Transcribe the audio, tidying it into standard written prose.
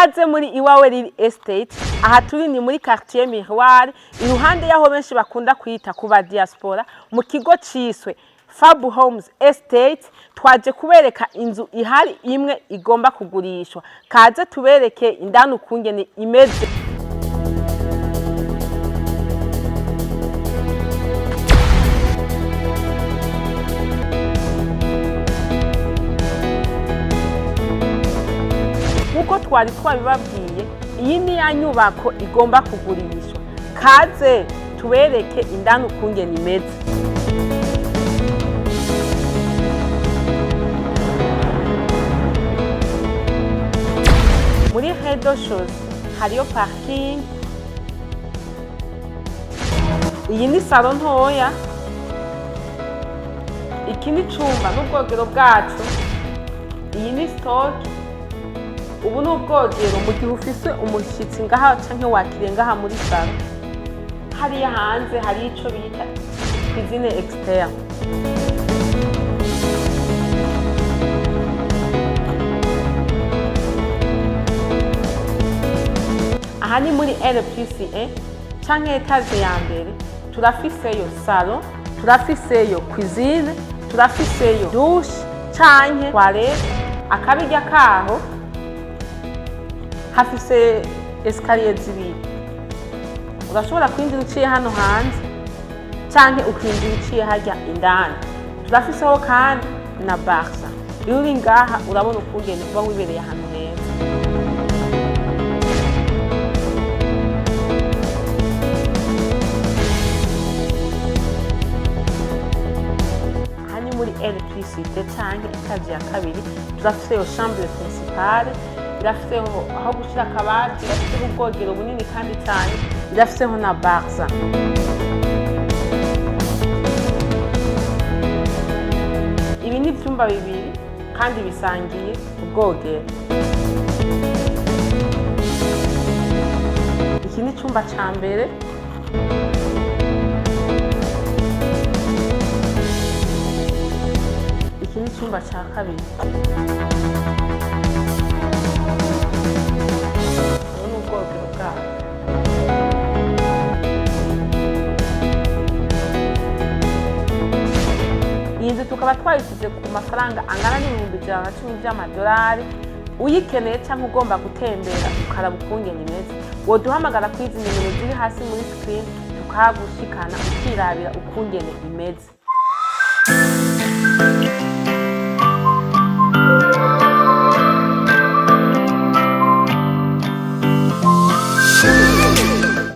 Kaze muri Iwawe Real Estate, aha turi ni muri Q.Miroir, iruhande yaho benshi bakunda kwita kuba diaspora, mu kigo ciswe Fab Homes Estate. Twaje kubereka inzu ihari imwe igomba kugurishwa. Kaze tubereke indani ukungene imeze. Uko twari twabibabwiye, iyi ni ya nyubako igomba kugurishwa. Kaze tubereke indani ukungene imeze. Muri head shows hariyo parking. Iyi ni salon ntoya. Iki ni cumba n'ubwogero bwacu. Iyi ni stock. Ubu ni ubwogero mu gihe ufise umushitsi ngaha canke wakiriye ngaha muri salo. Hariya hanze hari ico bita cuisine externe. Aha ni muri R+1 canke etage ya mbere. Turafiseyo salon, turafiseyo cuisine, turafiseyo douche canke toilette. Akabirya kaho hafise escalier zibiri. Urashobora kwinjira uciye hano hanze canke ukinjira uciye harya indani. Turafiseho kandi na barza. Iyo uri ngaha urabona ukungene uba wibereye ahantu heza. Muri R+2 canke etage ya kabiri turafiseyo chambre principale, irafiseho aho gushira akabati, irafiseho ubwogero bunini kandi cyane, irafiseho na barza. Ibi ni ivyumba bibiri kandi bisangiye ubwogero. Iki ni icumba ca mbere. Iki ni icumba ca kabiri. Ubu ni ubwogero bwaho. Iyi nzu tukaba twayisize ku mafaranga angana n'ibihumbi 110 by'amadolari. Uyikeneye cyangwa ugomba gutembera ukaraba ukungene imeze, woduhamagara kuri izi nimero ziri hasi muri screen tukagushikana ukirabira ukungene imeze.